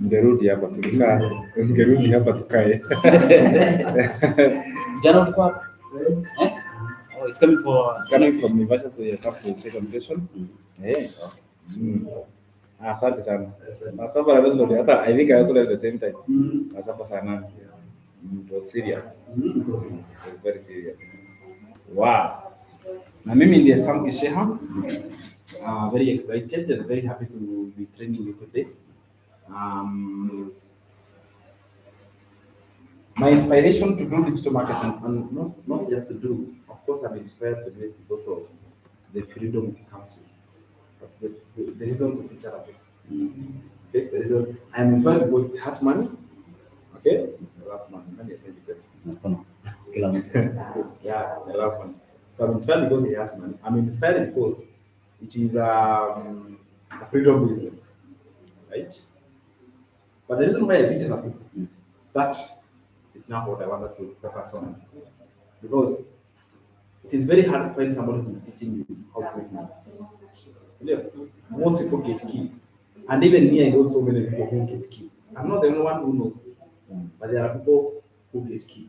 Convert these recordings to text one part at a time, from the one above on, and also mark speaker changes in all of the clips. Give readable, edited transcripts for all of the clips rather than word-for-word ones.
Speaker 1: Ngerudi hapa tulikaa. Ngerudi hapa tukae.
Speaker 2: Gerald Park. Oh, it's coming
Speaker 1: from Naivasha, so you have to second session. Asante sana. Sasa hata I think I also at the same time. Sasa sana. It was serious. It was very serious. Wow. Na mimi ndiye Sam Kisheha. Very excited and very happy to be training you today. My inspiration to do digital marketing, and not just to do, of course, I'm inspired to do it because of the freedom it comes with. But the reason to teach other people. Okay, the reason I'm inspired because it has money. Okay, I love money. Money is the best. Yeah, I love money. So I'm inspired because it has money. I'm inspired because it is a freedom business, right? But the reason why I teach other people, that is not what I want us to focus on. Because it is very hard to find somebody who is teaching you how to make money. So, most people get key. And even me, I know so many people who get key. I'm not the only one who knows, but there are people who get key.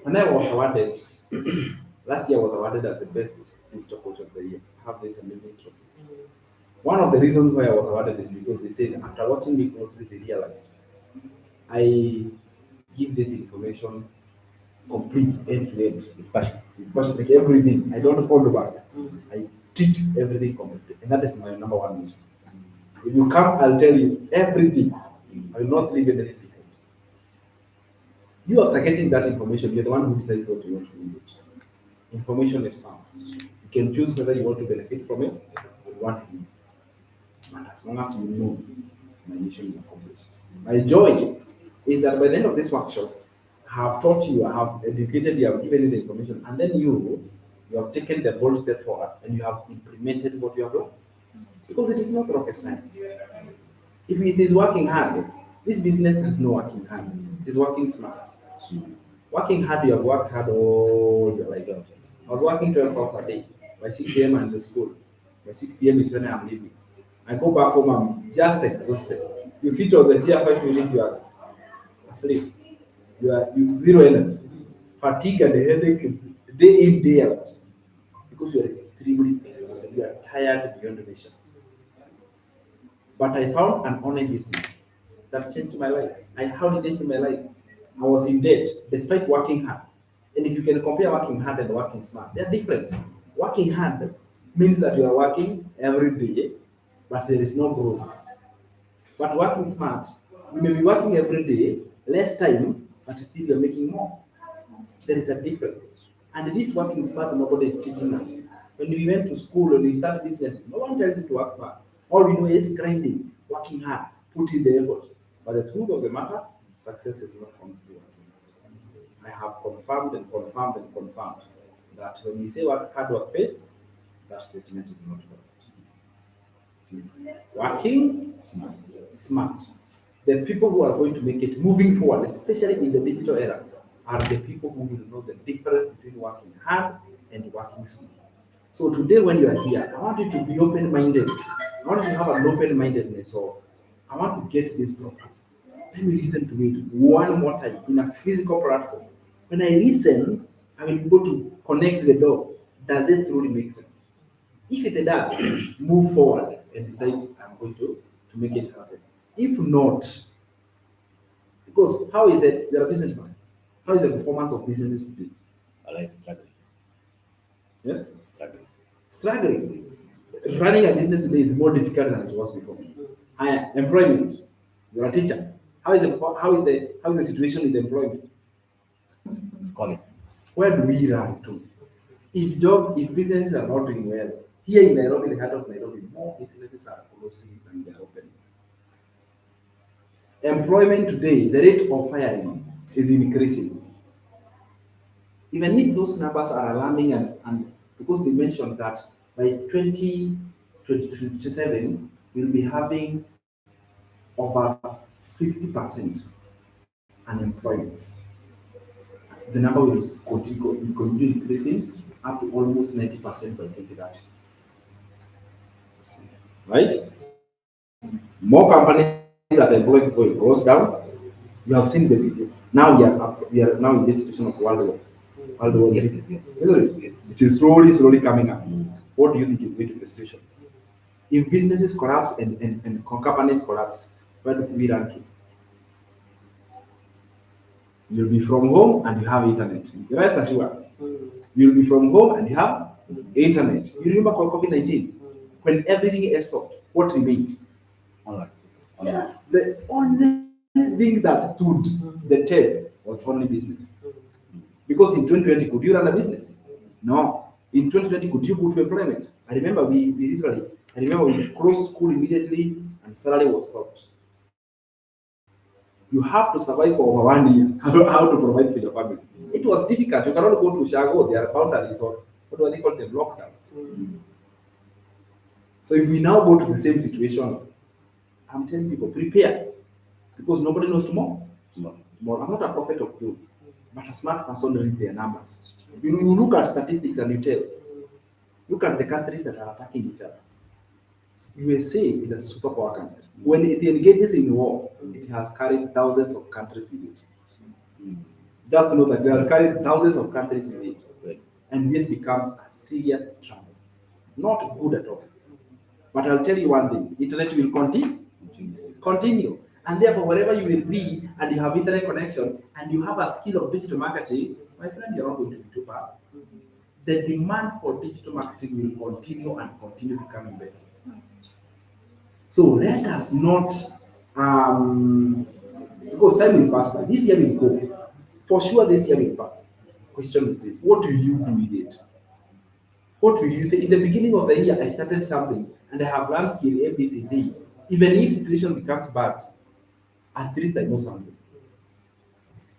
Speaker 1: When I was awarded, last year I was awarded as the best digital coach of the year. I have this amazing trophy. One of the reasons why I was awarded is because they said after watching me closely, they realized I give this information complete end to end with passion. Like everything. I don't hold back. I teach everything completely. And that is my number one mission. If you come, I'll tell you everything. I will not leave anything behind. You, after getting that information, you're the one who decides what you want to do with it. Information is found. You can choose whether you want to benefit from it or you want to do it. And as long as you know, my mission is accomplished. My joy is that by the end of this workshop, I have taught you, I have educated you, I have given you the information, and then you have taken the bold step forward and you have implemented what you have learned. Because it is not rocket science. If it is working hard, this business has no working hard. It is working smart. Working hard, you have worked hard all your life. I was working 12 hours a day. By 6 a.m. I'm in the school. By 6 p.m. is when I'm leaving. I go back home, I'm just exhausted. You sit on the chair 5 minutes, you are asleep. You zero energy. Fatigue and headache day in, day out. Because you are extremely exhausted. You are tired beyond measure. But I found an online business that changed my life. How did it change my life? I was in debt despite working hard. And if you can compare working hard and working smart, they are different. Working hard means that you are working every day, but there is no growth. But working smart, you may be working every day, less time, but still you're making more. There is a difference. And this working smart, nobody is teaching us. When we went to school and we start businesses, no one tells you to work smart. All we know is grinding, working hard, putting the effort. But the truth of the matter, success is not from doing. I have confirmed that when we say what hard work pays, that statement is not correct. It is working smart. The people who are going to make it moving forward, especially in the digital era, are the people who will know the difference between working hard and working smart. So today when you are here, I want you to be open-minded. I want you to have an open-mindedness. So I want to get this program. Let me listen to it one more time in a physical platform. When I listen, I will be able to connect the dots. Does it truly make sense? If it does, move forward and decide I'm going to make it happen. If not, because how is that you're a businessman? How is the performance of businesses today?
Speaker 2: I like struggling.
Speaker 1: Yes?
Speaker 2: Struggling.
Speaker 1: Running a business today is more difficult than it was before. Employment. You're a teacher. How is the situation with employment?
Speaker 2: Calling.
Speaker 1: Where do we run to? If businesses are not doing well, here in Nairobi, the heart of Nairobi, more businesses are closing and they are opening. Employment today, the rate of firing is increasing. Even if those numbers are alarming and because they mentioned that by 2027, we'll be having over 60% unemployment. The number will continue increasing up to almost 90% by 2030. right? More companies that employ people goes down. You have seen the video. Now we are now in this situation of World War. World War
Speaker 2: Yes,
Speaker 1: III.
Speaker 2: yes, yes.
Speaker 1: Isn't it?
Speaker 2: Yes.
Speaker 1: It is slowly coming up.
Speaker 2: Mm.
Speaker 1: What do you think is going to be the situation? If businesses collapse and companies collapse, where do we rank you? You'll be from home and you have internet. Rest assured. You'll be from home and you have internet. You remember COVID-19? When everything else stopped, what remained?
Speaker 2: Online.
Speaker 1: Yes, the only thing that stood the test was only business. Because in 2020, could you run a business? No. In 2020, could you go to employment? I remember we closed school immediately and salary was stopped. You have to survive for over 1 year. How to provide for your family? It was difficult. You cannot go to Shago, there are boundaries or what do they call them? Lockdowns. So if we now go to the same situation, I'm telling people, prepare. Because nobody knows tomorrow. Tomorrow. I'm not a prophet of doom, but a smart person reads their numbers. You look at statistics and you tell. Look at the countries that are attacking each other. USA is a superpower country. When it engages in war, it has carried thousands of countries with it. Just know that it has carried thousands of countries with it. And this becomes a serious trouble. Not good at all. But I'll tell you one thing, internet will continue. And therefore, wherever you will be and you have internet connection and you have a skill of digital marketing, my friend, you're not going to be too bad. The demand for digital marketing will continue becoming better. So let us not, because time will pass by. This year will go. For sure, this year will pass. Question is this: what do you do with it? What will you say? In the beginning of the year, I started something and I have learned skill A, B, C, D. Even if situation becomes bad, at least I know something.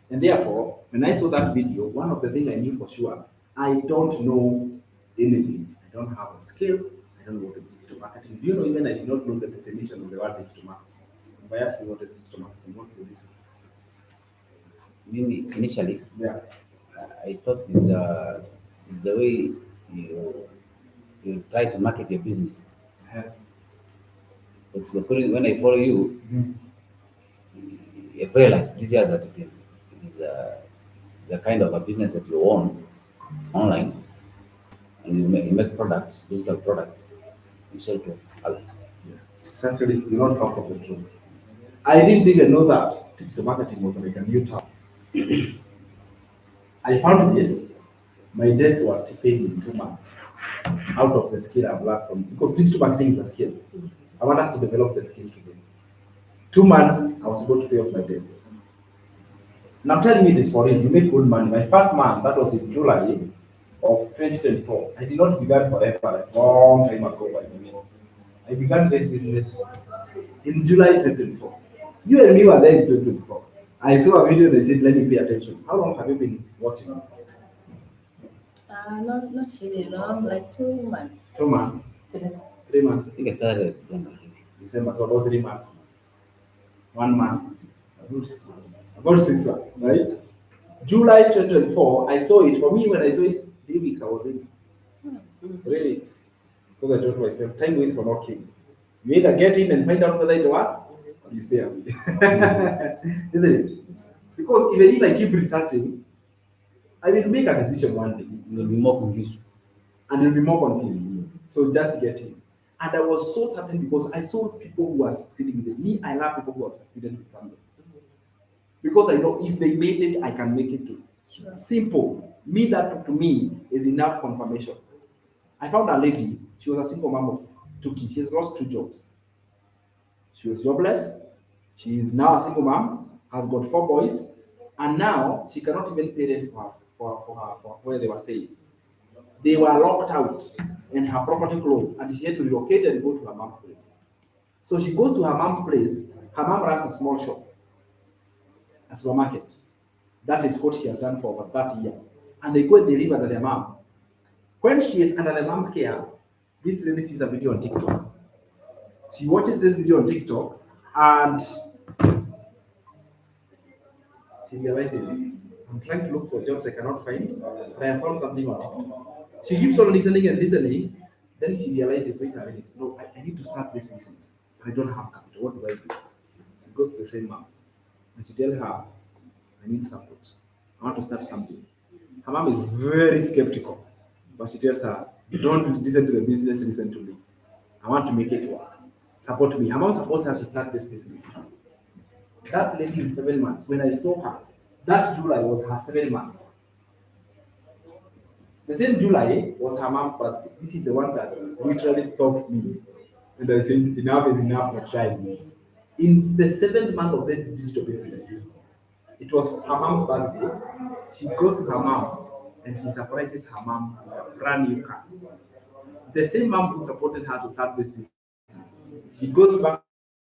Speaker 1: And therefore, when I saw that video, one of the things I knew for sure, I don't know anything. I don't have a skill. I don't know what is digital marketing. Do you know even I did not know the definition of the word digital marketing? If I ask you what is digital marketing, what will you say?
Speaker 2: Maybe initially,
Speaker 1: Yeah.
Speaker 2: I thought is the way you try to market your business.
Speaker 1: Uh,
Speaker 2: But when I follow you,
Speaker 1: mhm.
Speaker 2: you realize this year that it is the kind of a business that you own online, and you make products, digital products, you sell to others.
Speaker 1: Yeah. It's actually you're not far from the truth. I didn't even know that digital marketing was like a new term. I found this. My debts were paid in 2 months out of the skill I've learned from because digital marketing is a skill. I want us to develop the skill today. 2 months, I was able to pay off my debts. And I'm telling you this for real, you make good money. My first month, that was in July of 2024. I did not begin forever, like long time ago, by the way. I began this business in July 2024. You and me were there in 2024. I saw a video and I said, let me pay attention. How long have you been watching?
Speaker 3: Not really long, like 2 months.
Speaker 1: 2 months,
Speaker 3: Three.
Speaker 1: 3 months,
Speaker 2: I think I started at December.
Speaker 1: December, so about 3 months. 1 month, about 6 months, right? July 2024, I saw it. For me, when I saw it, 3 weeks I was in. 3 weeks. Because I told myself, time waits for no king. You either get in and find out whether it works, or you stay away. Isn't it? Because even if I keep researching, I will make a decision one day
Speaker 2: You will be more confused.
Speaker 1: and you'll be more confused. So just get in. And I was so certain because I saw people who are succeeding with it. Me, I love people who have succeeded with something. Because I know if they made it, I can make it too.
Speaker 3: Sure.
Speaker 1: Simple. Me, that to me is enough confirmation. I found a lady, she was a single mom of 2 kids. She has lost 2 jobs. She was jobless. She is now a single mom, has got 4 boys, and now she cannot even pay rent for where they were staying. They were locked out and her property closed, and she had to relocate and go to her mom's place. So she goes to her mom's place. Her mom runs a small shop, a supermarket. That is what she has done for over 30 years. And they go and they live under their mom. When she is under the mom's care, this lady sees a video on TikTok. She watches this video on TikTok and she realizes, I'm trying to look for jobs I cannot find, but I have found something on TikTok. She keeps on listening and listening. Then she realizes, wait a minute, no, I need to start this business, but I don't have capital. What do I do? She goes to the same mom, and she tells her, I need support. I want to start something. Her mom is very skeptical, but she tells her, don't listen to the business, listen to me. I want to make it work. Support me. Her mom supports her to start this business. That lady in 7 months, when I saw her, that July was her 7th month. The same July was her mom's birthday. This is the one that literally stopped me. And I said, enough is enough for trying. In the 7th month of this digital business, it was her mom's birthday. She goes to her mom and she surprises her mom with a brand new car. The same mom who supported her to start this business, she goes back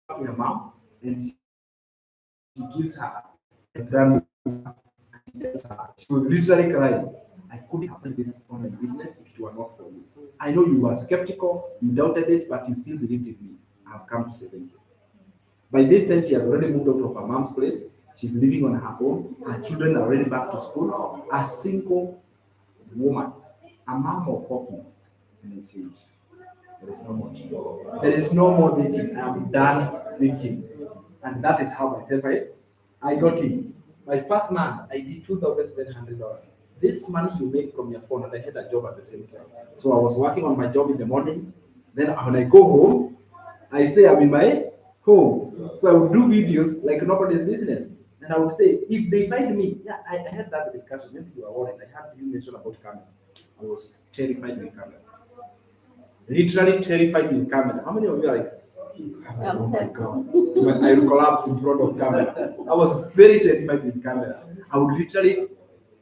Speaker 1: to her mom and she gives her a brand new car. She was literally crying. I couldn't have done this online business if it were not for you. I know you were skeptical, you doubted it, but you still believed in me. I've come to say thank you. By this time, she has already moved out of her mom's place. She's living on her own. Her children are already back to school. A single woman, a mom of 4 kids. And I said, there is no more to do. There is no more thinking. I'm done thinking. And that is how myself I got in. My first month, I did $2,700. This money you make from your phone, and I had a job at the same time. So I was working on my job in the morning. Then when I go home, I say I'm in my home. So I would do videos like nobody's business. And I would say, if they find me, yeah, I had that discussion. Maybe you are worried. I had you mention about camera. I was terrified with camera. Literally terrified with camera. How many of you are like, oh my God, I will collapse in front of camera. I was very terrified with camera. I would literally,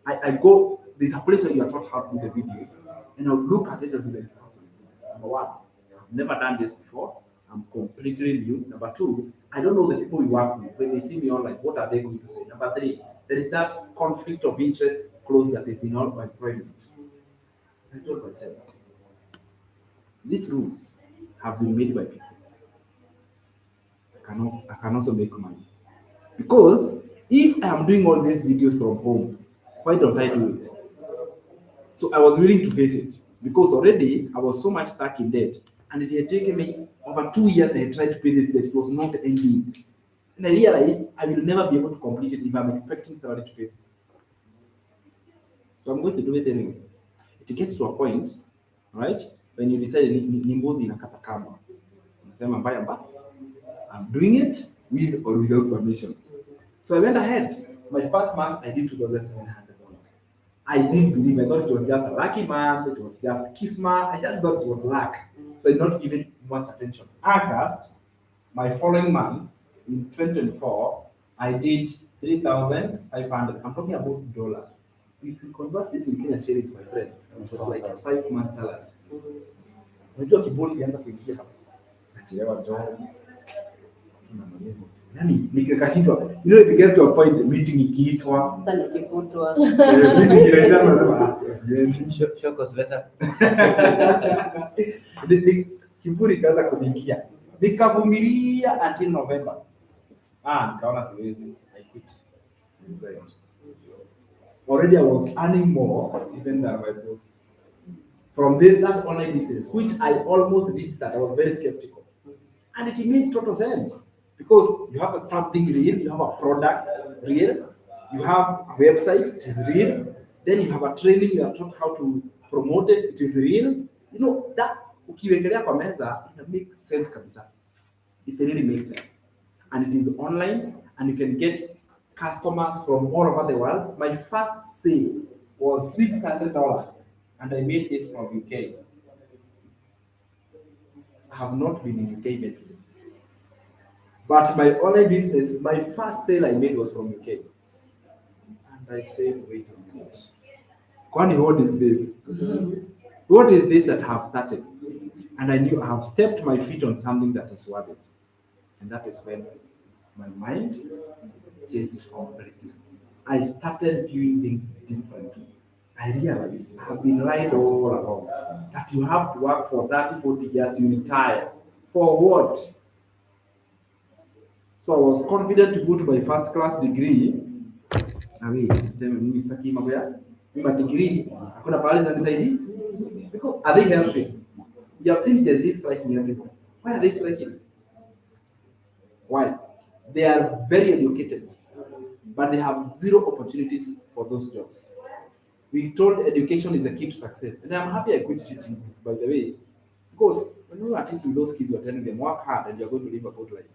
Speaker 1: I go, there's a place where you are taught how to do the videos, and I would look at it and be like, number one, I've never done this before. I'm completely new. Number two, I don't know the people we work with. When they see me online, what are they going to say? Number three, there is that conflict of interest clause that is in all my employment. I told myself, these rules have been made by people. I can also make money. Because if I am doing all these videos from home, why don't I do it? So I was willing to face it because already I was so much stuck in debt, and it had taken me over 2 years. I had tried to pay this debt, it was not ending. And I realized I will never be able to complete it if I'm expecting somebody to pay. So I'm going to do it anyway. It gets to a point, right, when you decide nimbozi inakata kamba. Unasema mbaya mbaya. I'm doing it with or without permission. So I went ahead. My first month, I did $2,700. I didn't believe. I thought it was just a lucky month. It was just kismet. I just thought it was luck. So I did not give it much attention. August, my following month, in 2024, I did 3,500. I'm talking about dollars. If you convert this in Kenya shillings, my friend, it was like a 5 month salary. Unajua kiburi ilianza kuingia hapa. Nachelewa job. Yani nikikashitwa, it gets to a point the meeting ikiitwa
Speaker 3: Hata nikifutwa.
Speaker 2: Shokos letter.
Speaker 1: Kiburi kaanza kuniingia. Nikavumilia until November. Nikaona siwezi. I quit. Already I was earning more even than my boss. From that online business, which I almost did start, I was very skeptical. And it made total sense. Because you have something real, you have a product real, you have a website, it is real, then you have a training, you are taught how to promote it, it is real. That ukiwekelea kwa meza, it makes sense kabisa. It really makes sense. And it is online, and you can get customers from all over the world. My first sale was $600, and I made this from UK. I have not been in UK lately. But my online business, my first sale I made was from UK. And I said, wait a minute. Kwani, what is this? Mm-hmm. What is this that I have started? And I knew I have stepped my feet on something that is worth it. And that is when my mind changed completely. I started viewing things differently. I realized I have been right all along that you have to work for 30, 40 years, you retire. For what? So I was confident to go to my first class degree. Degree, because are they helping? You have seen Gen Z striking everywhere. Why are they striking? Why? They are very educated, but they have zero opportunities for those jobs. We told education is the key to success, and I'm happy I quit teaching, by the way, because when we are teaching those kids, you're telling them work hard and you're going to live a good life.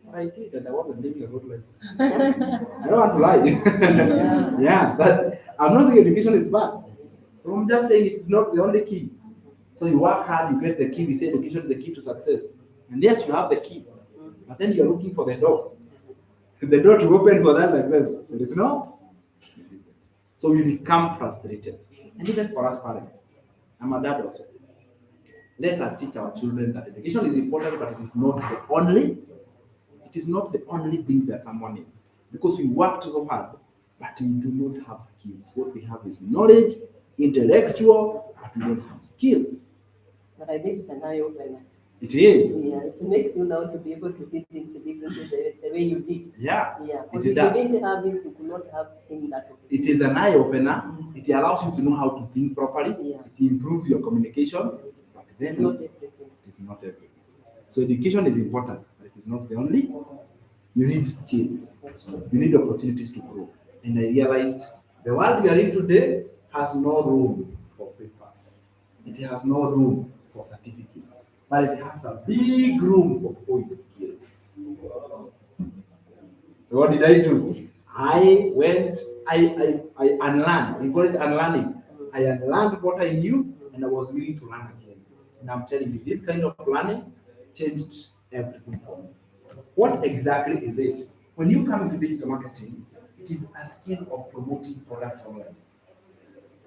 Speaker 1: But I did, and I wasn't living a good life. I don't want to lie. Yeah, but I'm not saying education is bad. I'm just saying it's not the only key. So you work hard, you get the key. We say education is the key to success. And yes, you have the key, but then you're looking for the door. The door to open for that success. There is no. So you become frustrated. And even for us parents, I'm a dad also. Let us teach our children that education is important, but it is not the only thing that someone needs. Because we worked so hard, but we do not have skills. What we have is knowledge, intellectual, but we don't have skills.
Speaker 4: But I think it's an eye opener.
Speaker 1: It is.
Speaker 4: Yeah, it makes you now to be able to see things differently the way you did.
Speaker 1: Yeah.
Speaker 4: Yeah, because
Speaker 1: It
Speaker 4: if you
Speaker 1: does.
Speaker 4: didn't have it, you could not have seen that.
Speaker 1: It is an eye opener. It allows you to know how to think properly.
Speaker 4: Yeah.
Speaker 1: It improves your communication. But then
Speaker 4: It's not everything.
Speaker 1: it is not everything. So education is important, but it is not the only. You need skills. You need opportunities to grow. And I realized the world we are in today has no room for papers. It has no room for certificates. But it has a big room for core skills. So what did I do? I unlearned. We call it unlearning. I unlearned what I knew and I was willing to learn again. And I'm telling you, this kind of learning changed everything for me. What exactly is it? When you come into digital marketing, it is a skill of promoting products online.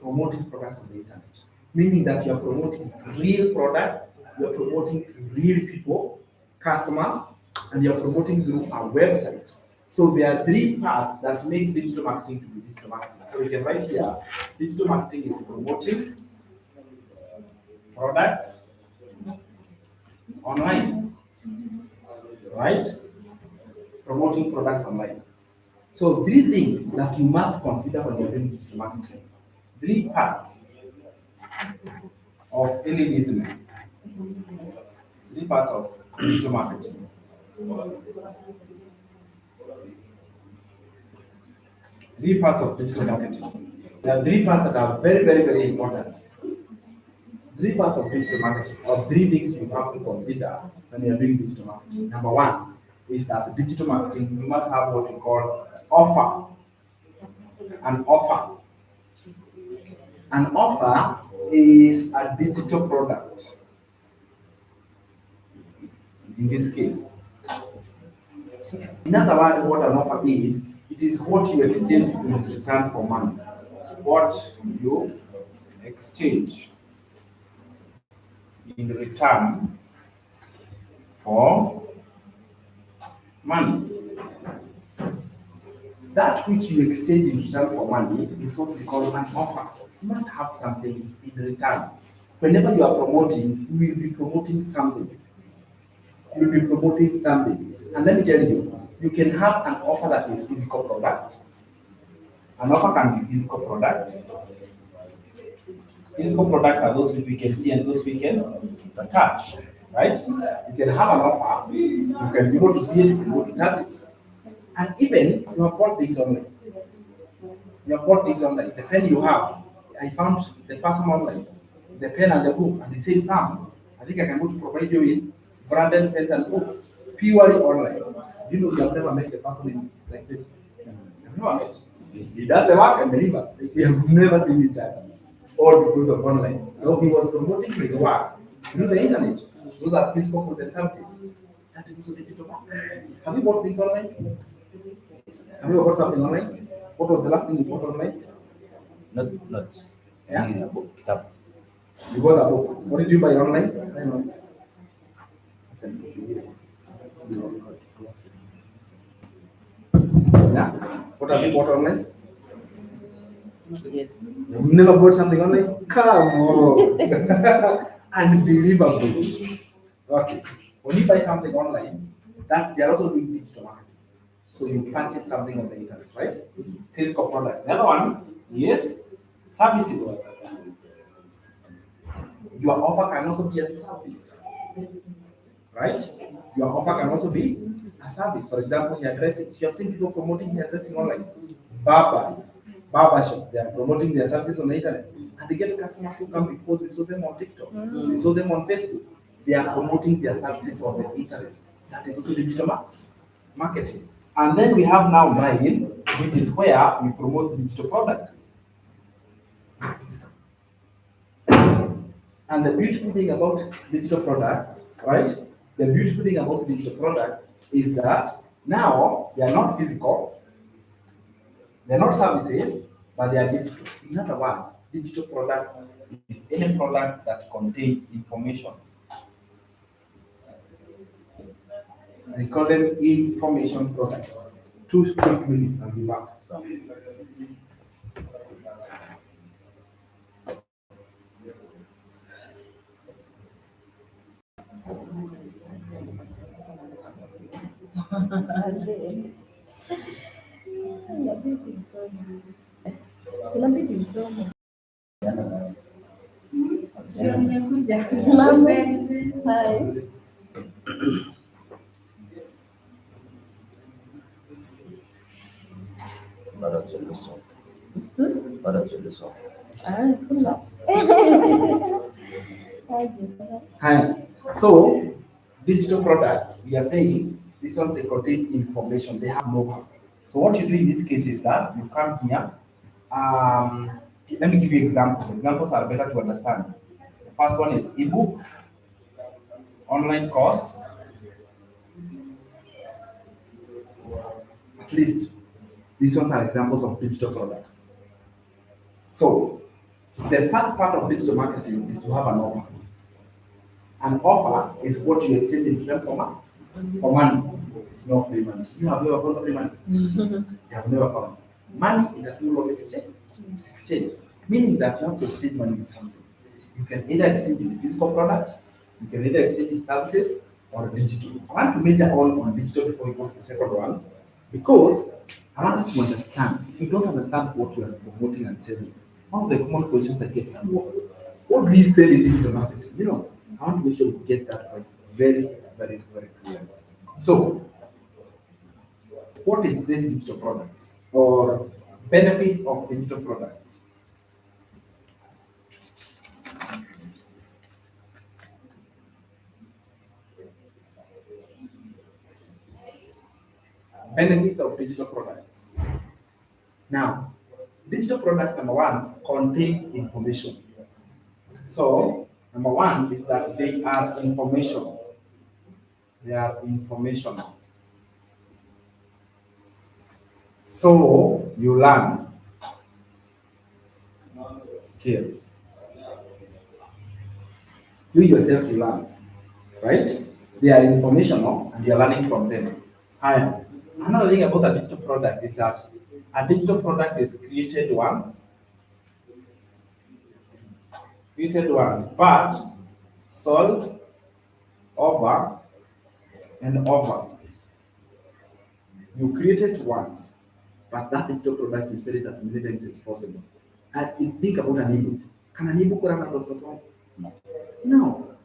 Speaker 1: Promoting products on the internet. Meaning that you are promoting real products, you are promoting to real people, customers, and you are promoting through a website. So there are three parts that make digital marketing to be digital marketing. So we can write here, digital marketing is promoting products online, right? Promoting products online. So three things that you must consider when you're doing digital marketing. Three parts of any business. Three parts of digital marketing. Three parts of digital marketing. There are three parts that are very, very, very important. Three parts of digital marketing, or three things you have to consider when you are doing digital marketing. Number one is that digital marketing, you must have what we call offer. An offer. An offer is a digital product. In this case. In other words, what an offer is, it is what you exchange in return for money. What you exchange in return for money. That which you exchange in return for money is what we call an offer. You must have something in return. Whenever you are promoting, you will be promoting something. You will be promoting something. And let me tell you, you can have an offer that is physical product. An offer can be physical product. Physical products are those which we can see and those we can touch, right? You can have an offer, you can be able to see it, you can be able to touch it. And even you have bought things online. You have bought things online. The pen you have, I found the person online, the pen and the book, and they said, Sam, I think I can go to provide you with branded pens and books, purely online. You know, you have never met the person like this. You have never met. He does the work and delivers. We have never seen each other, all because of online. So he was promoting his work through the internet. Those are physical goods and services. That is also digital marketing. Have you bought things online? Have you bought something online? What was the last thing you bought online?
Speaker 2: Not.
Speaker 1: Yeah?
Speaker 2: A book, kitab.
Speaker 1: You bought a book. What did you buy online? Yeah? What have you bought online?
Speaker 4: Yes.
Speaker 1: You've never bought something online? Come on. Unbelievable. Okay. When you buy something online, that they are also doing digital marketing. So you purchase something on the internet, right? Physical product. The other one, yes, services. Your offer can also be a service, right? Your offer can also be a service. For example, hairdressing. You have seen people promoting hairdressing online. Barbershop, they are promoting their services on the internet. And they get customers who come because they saw them on TikTok, they saw them on Facebook. They are promoting their services on the internet. That is also digital marketing. And then we have now 9, which is where we promote digital products. And the beautiful thing about digital products, right? The beautiful thing about digital products is that now they are not physical, they're not services, but they are digital. In other words, digital product is any product that contains information. We call them information products. 2 quick minutes and be back.
Speaker 2: So,
Speaker 3: Inabidi usome.
Speaker 4: Nimekuja.
Speaker 3: Mambo.
Speaker 4: Hi.
Speaker 2: bado hatujalisoma. Bado hatujalisoma.
Speaker 3: Kuna. Aje sasa.
Speaker 1: Hi. So, digital products, we are saying these ones they contain information, they have know-how. So, what you do in this case is that you come here. Let me give you examples. Examples are better to understand. The first one is ebook, online course. At least these ones are examples of digital products. So, the first part of digital marketing is to have an offer. An offer is what you exchange in return for money. It's not free money. You have never found free money. You have never found. Money is a tool of exchange, meaning that you have to exchange money with something. You can either exchange in physical product, you can either exchange in services or digital. I want to major on digital before we go to the second one, because I want us to understand. If you don't understand what you are promoting and selling, one of the common questions I get is, what do we sell in digital marketing? You know, I want to make sure we get that right very, very, very clear. So, what is this digital products or benefits of digital products? Benefits of digital products. Now, digital product number 1 contains information. So, number 1 is that they are information. They are informational. So, you learn skills. You yourself, you learn, right? They are informational and you are learning from them. Another thing about a digital product is that a digital product is created once, but sold over and over. You create it once, but that digital product you sell it as many times as possible. And think about an ebook. Can an ebook run out of supply? No.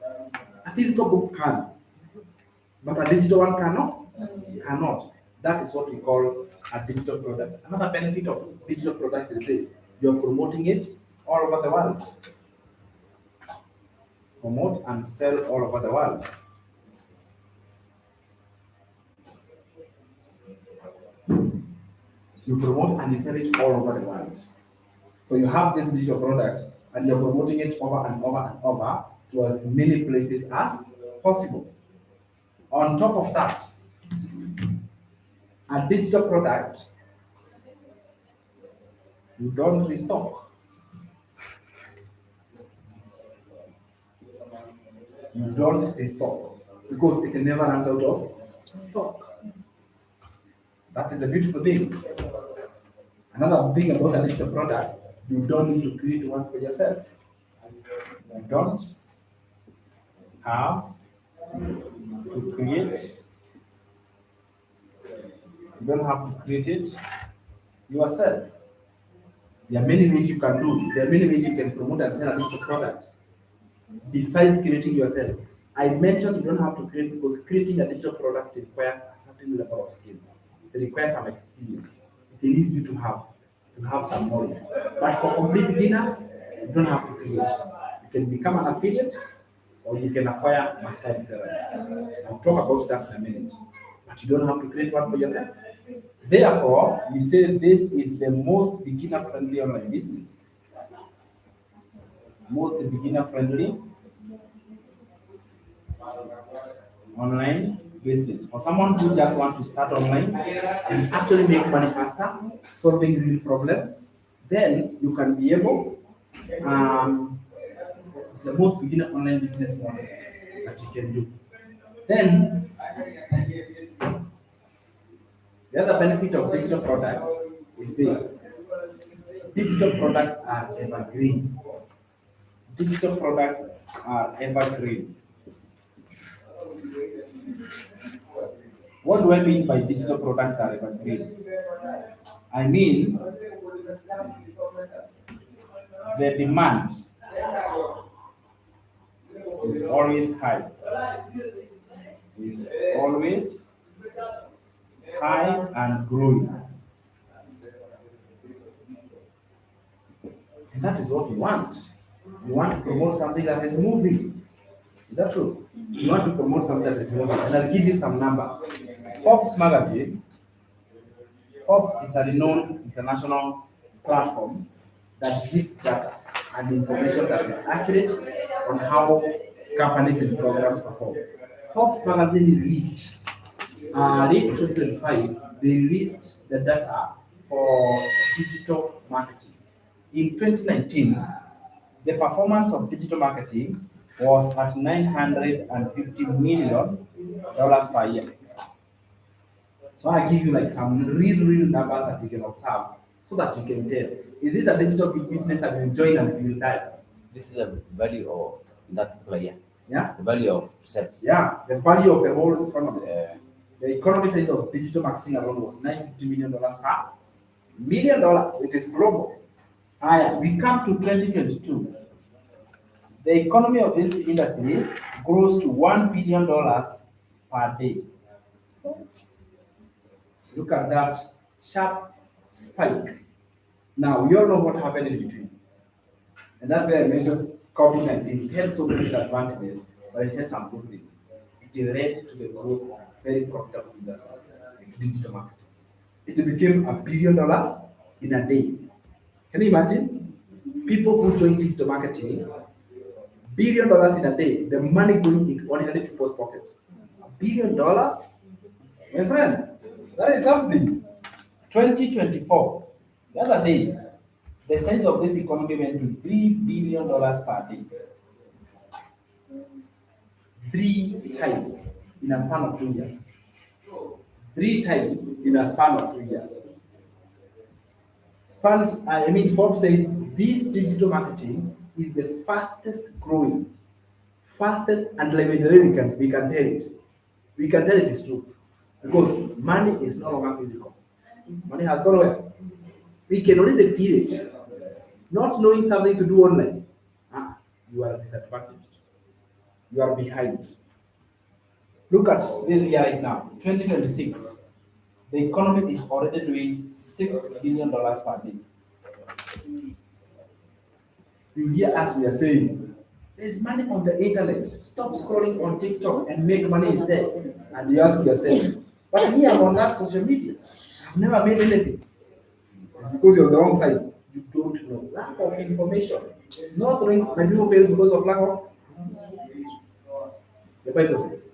Speaker 1: A physical book can, but a digital one cannot. That is what we call a digital product. Another benefit of digital products is this: you're promoting it all over the world. Promote and sell all over the world. You promote and you sell it all over the world. So you have this digital product and you're promoting it over and over and over to as many places as possible. On top of that, a digital product, you don't restock. You don't restock because it never runs out of stock. That is the beautiful thing. Another thing about a digital product, you don't need to create one for yourself. You don't have to create. You don't have to create it yourself. There are many ways you can do. There are many ways you can promote and sell a digital product. besides creating yourself. I mentioned you don't have to create because creating a digital product requires a certain level of skills. It requires some experience. It needs you to have some knowledge. But for complete beginners, you don't have to create. You can become an affiliate or you can acquire master sellers. I'll talk about that in a minute. But you don't have to create one for yourself. Therefore, we say this is the most beginner-friendly online business. Most beginner-friendly online business. For someone who just wants to start online and actually make money faster, solving real problems, then you can be able, it's the most beginner online business model that you can do. Then, the other benefit of digital products is this. Digital products are evergreen. Digital products are evergreen. What do I mean by digital products are evergreen? I mean the demand is always high. Is always high and growing. And that is what we want. We want to promote something that is moving. Is that true? You want to promote something that is moving. And I'll give you some numbers. Forbes magazine. Forbes is a renowned international platform that gives data and information that is accurate on how companies and programs perform. Forbes magazine released late 2025, they released the data for digital marketing. In 2019, the performance of digital marketing was at $950 million per year. So I give you like some real numbers that you can observe so that you can tell, is this a digital business that will join and will die?
Speaker 2: This is a value of in that particular year.
Speaker 1: Yeah?
Speaker 2: The value of sales.
Speaker 1: Yeah, the value of the whole economy. The economy size of digital marketing alone was $950 million per million dollars. It is global. We come to 2022. The economy of this industry grows to $1 billion per day. Look at that sharp spike. Now, we all know what happened in between. And that's why I mentioned COVID-19. It had so many disadvantages, but it has some good things. It led to the growth of very profitable industries like digital marketing. It became $1 billion in a day. Can you imagine? People who join digital marketing, $1 billion in a day, the money going into ordinary people's pocket. $1 billion? My friend, that is something. 2024, the other day, the size of this economy went to $3 billion per day. 3 times in a span of 2 years. 3 times in a span of 2 years. Forbes said this digital marketing is the fastest growing, and like we can tell it. We can tell it is true. Because money is no longer physical. Money has gone away. We can already feel it. Not knowing something to do online, you are disadvantaged. You are behind. Look at this year right now, 2026. The economy is already doing $6 billion per day. You hear us, we are saying, there's money on the internet. Stop scrolling on TikTok and make money instead. And you ask yourself, but me, I'm on that social media. I've never made anything. It's because you're on the wrong side. You don't know. Lack of information. Not knowing when people fail because of lack of the Bible says.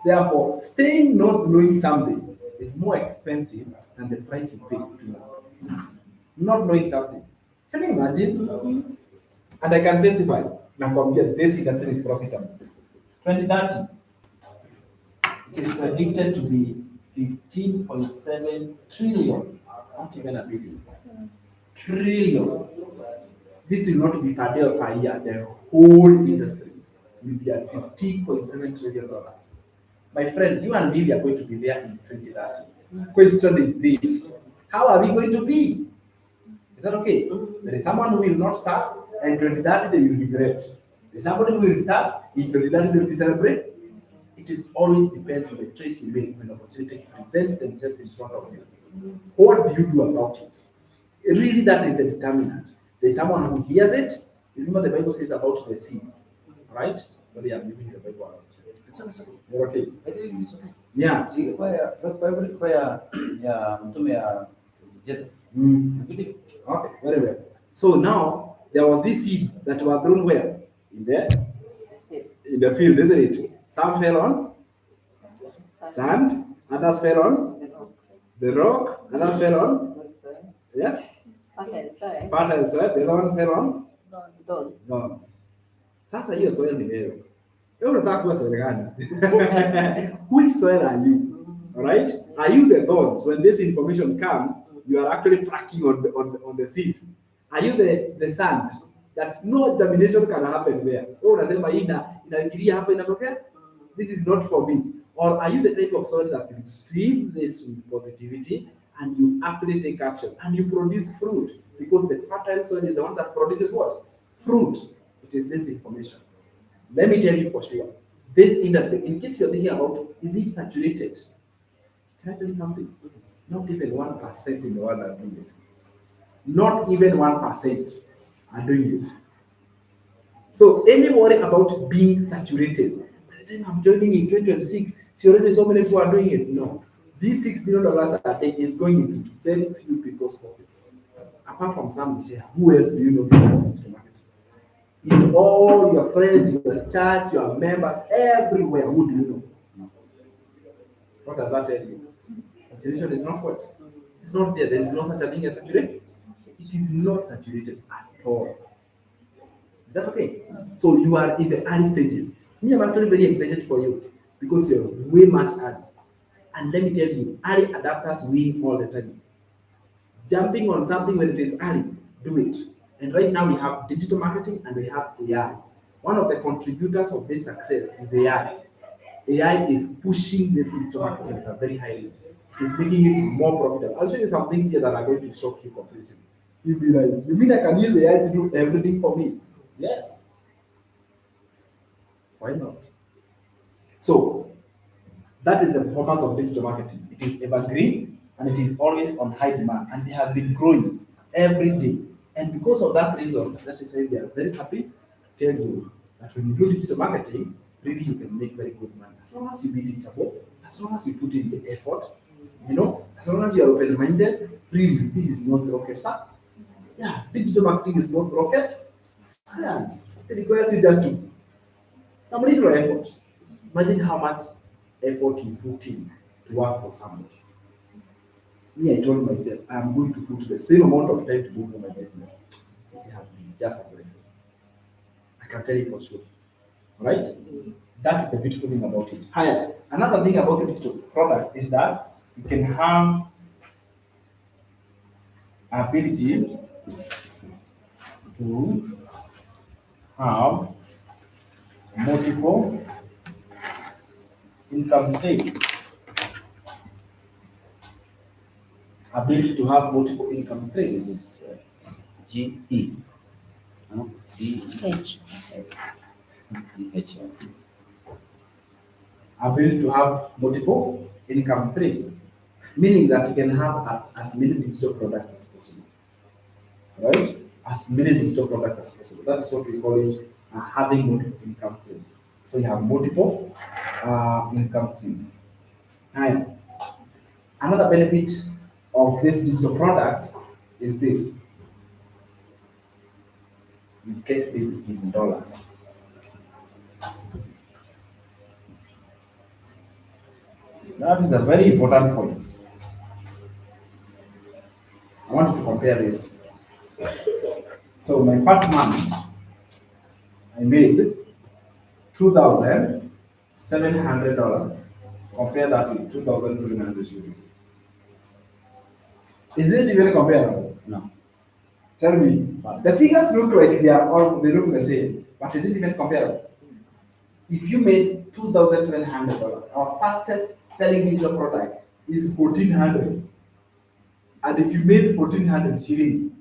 Speaker 1: Therefore, staying not knowing something is more expensive than the price you pay to know. Not knowing something. Can you imagine? And I can testify. Now, this industry is profitable. 2030, it is predicted to be 15.7 trillion, not even a billion. Trillion. This will not be per day or per year. The whole industry will be at $15.7 trillion. My friend, you and me, we are going to be there in 2030. Question is this: how are we going to be? Is that okay? There is someone who will not start, and 2030 they will be great. There's somebody who will start, in 2030 they will celebrate. It is always depends on the choice you make when opportunities present themselves in front of you. What do you do about it? Really, that is the determinant. There's someone who hears it. You remember the Bible says about the seeds, right? Sorry, I'm using the Bible a lot.
Speaker 2: It's okay.
Speaker 1: You're okay?
Speaker 2: I think it's okay.
Speaker 1: Yeah.
Speaker 2: See, Bible require mtume ya Jesus.
Speaker 1: Mm.
Speaker 2: I believe.
Speaker 1: Okay, very well. So now there was these seeds that were thrown where? In the field, isn't it? Some fell on sand, others fell on the rock, others fell on yes, fertile soil, the other one fell on thorns. Sasa hiyo soil ni wewe. Wewe unataka kuwa soil gani? Which soil are you? All right? Are you the thorns? When this information comes, you are actually tracking on the seed. Are you the sand that no germination can happen there? Oh, unasema hii inaingilia hapa inatokea? This is not for me. Or are you the type of soil that receives this with positivity and you actually take action and you produce fruit? Because the fertile soil is the one that produces what? Fruit. It is this information. Let me tell you for sure. This industry, in case you're thinking about, is it saturated? Can I tell you something? Not even 1% in the world are doing it. Not even 1% are doing it. So any worry about being saturated, by the time I'm joining in 2026, see already so many people are doing it. No. These $6 billion a day is going into very few people's pockets. Apart from some share, who else do you know who has digital marketing? In all your friends, your church, your members, everywhere, who do you know? No. What does that tell you? Saturation is not what? It's not there. There is no such a thing as saturated. It is not saturated at all. Is that okay? So you are in the early stages. Me, I'm actually very excited for you because you're way much early. And let me tell you, early adapters win all the time. Jumping on something when it is early, do it. And right now we have digital marketing and we have AI. One of the contributors of this success is AI. AI is pushing this digital marketing at a very high level. It is making it more profitable. I'll show you some things here that are going to shock you completely. You'll be like, you mean I can use AI to do everything for me? Yes. Why not? So, that is the performance of digital marketing. It is evergreen and it is always on high demand and it has been growing every day. And because of that reason, that is why we are very happy to tell you that when you do digital marketing, really you can make very good money. As long as you be teachable, as long as you put in the effort, as long as you are open-minded, really, this is not rocket science. Yeah, digital marketing is not rocket science. It requires you just to some little effort. Imagine how much effort you put in to work for somebody. Me, I told myself, I'm going to put the same amount of time to do for my business. It has been just a blessing. I can tell you for sure. Right? That is the beautiful thing about it. Higher. Another thing about the digital product is that you can have ability to have multiple income streams. Ability to have multiple income streams.
Speaker 2: This is GE. No?
Speaker 3: H.
Speaker 2: H.
Speaker 1: Ability to have multiple income streams, meaning that you can have as many digital products as possible. Right? As many digital products as possible. That is what we call it having multiple income streams. So you have multiple income streams. Now, another benefit of this digital product is this. You get paid in dollars. That is a very important point. I want you to compare this. So my first month, I made $2,700. Compare that with 2,700 shillings. Is it even comparable?
Speaker 2: No.
Speaker 1: Tell me. The figures look like they look the same, but is it even comparable? If you made $2,700, our fastest selling digital product is 1,400. And if you made 1,400 shillings,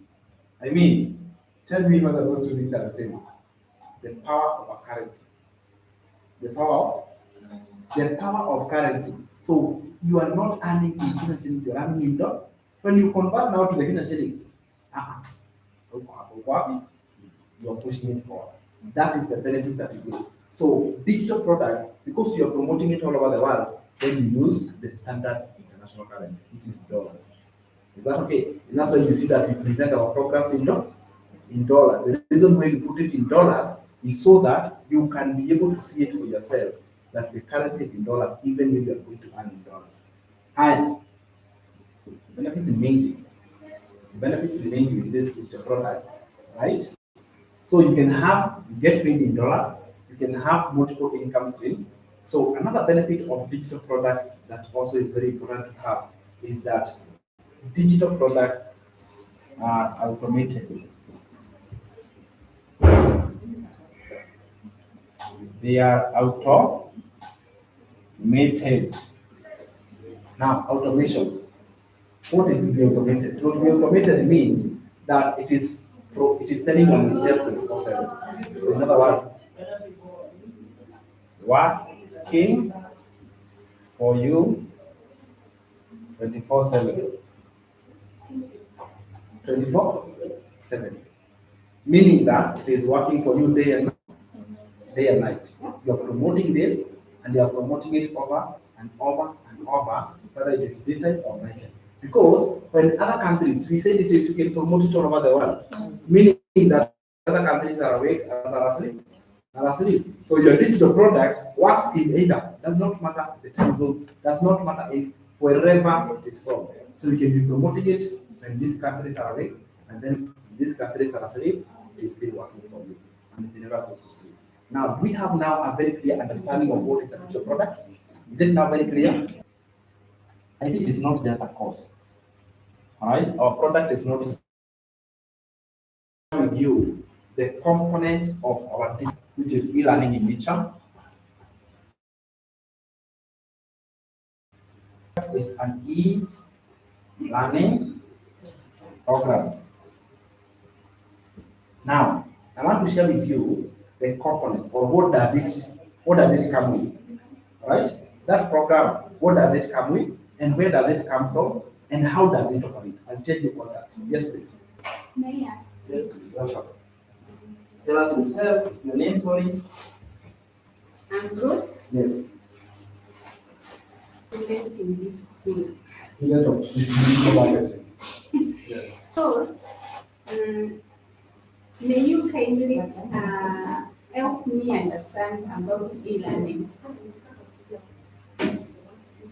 Speaker 1: I mean, tell me whether those two things are the same. the power of a currency. The power of currency. So you are not earning in Kenya shillings, you are earning in dollars. When you convert now to the Kenya shillings, you are pushing it forward. That is the benefits that you get. So digital products, because you are promoting it all over the world, then you use the standard international currency, which is dollars. Is that okay? And that's why you see that we present our programs in dollars. The reason why we put it in dollars is so that you can be able to see it for yourself that the currency is in dollars, even if you are going to earn in dollars. And benefits remain with this digital product, right? So you can get paid in dollars, you can have multiple income streams. So another benefit of digital products that also is very important to have is that digital products are automated. They are automated. Now, automation. What is to be automated? To be automated means that it is selling on itself 24/7. So in other words, working for you 24/7. 24/7. Meaning that it is working for you day and night. You are promoting this and you are promoting it over and over and over, whether it is daytime or nighttime. Because when other countries, we said it is, we can promote it all over the world, meaning that other countries are awake, are asleep. So your digital product works in either, does not matter the time zone, does not matter in wherever it is from. So you can be promoting it when these countries are awake, and then when these countries are asleep, it is still working for you, and it never goes to sleep. Now, we have now a very clear understanding of what is a digital product. Is it now very clear? I see it is not just a course. All right, our product is not with you the components of our digital, which is e-learning in nature. Is an e-learning program. Now, I want to share with you the component, or what does it come with, right? That program, what does it come with, and where does it come from, and how does it operate? I'll tell you all that. Yes, please.
Speaker 3: May I ask?
Speaker 1: Yes, please. Welcome. Tell us yourself, your name, sorry.
Speaker 3: I'm good.
Speaker 1: Yes.
Speaker 3: Student in this school.
Speaker 1: Student of digital marketing. Yes.
Speaker 3: So, may you kindly help me understand about e-learning?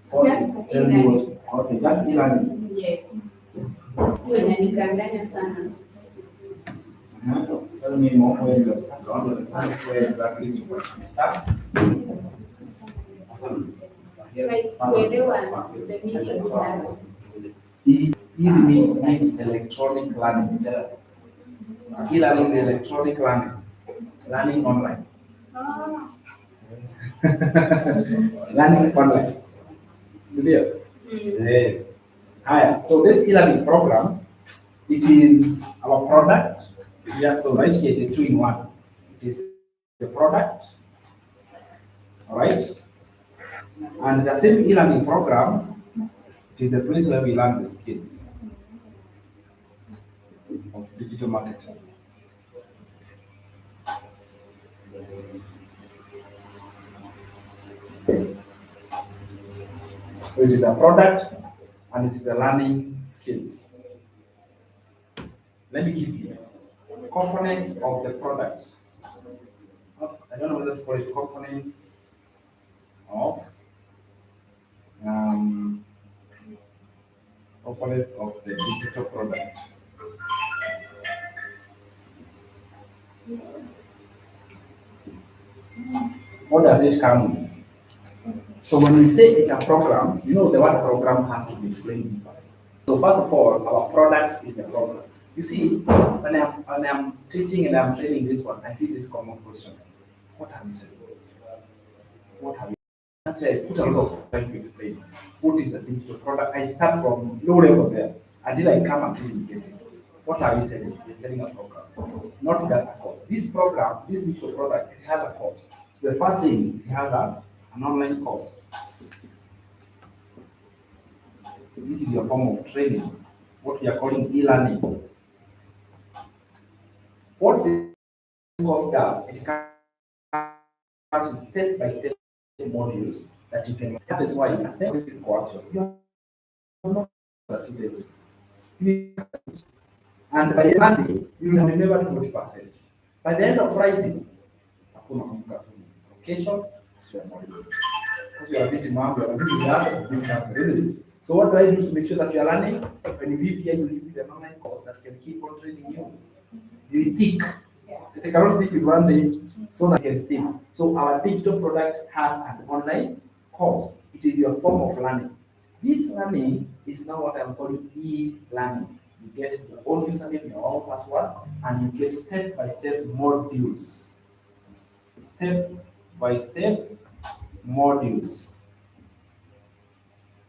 Speaker 3: Just
Speaker 1: Tell me
Speaker 3: e-learning.
Speaker 1: what. Okay, just e-learning.
Speaker 3: Yes. Unanikanganya sana.
Speaker 1: Tell me more where you start. I want to understand where exactly you start.
Speaker 3: Like kuelewa the meaning of that.
Speaker 1: E-learning means electronic learning. E-learning is electronic learning. Learning online.
Speaker 3: Oh,
Speaker 1: Learning online. Clear? Yeah. Hi. So this e-learning program, it is our product. Yeah, so right here it is 2 in 1. It is the product, all right? And the same e-learning program, it is the place where we learn the skills of digital marketing. So it is a product and it is a learning skills. Let me give you components of the product. I don't know whether to call it components of the digital product. What does it come with? So when we say it's a program, you know the word program has to be explained deeper. So first of all, our product is the program. You see, when I'm teaching and I'm training this one, I see this common question. What have you said? What have you? That's why I put a lot of time to explain what is a digital product. I start from low level there until I come until you get it. What are we selling? We're selling a program, not just a course. This program, this digital product, it has a course. So the first thing, it has an online course. This is your form of training, what we are calling e-learning. What this course does, it comes with step-by-step modules that you can. That is why at the end of this course, you are not succeeded. And by Monday, you will have remembered 40%. By the end of Friday, hakuna kumbuka tu location, sio module. Because you are busy mom, you are busy dad, doing something, isn't it? So what do I do to make sure that you are learning? When you leave here, you leave with an online course that can keep on training you. You stick. They cannot stick with one day, so that can stick. So our digital product has an online course. It is your form of learning. This learning is now what I'm calling e-learning. You get your own username, your own password, and you get step-by-step modules. Step-by-step modules.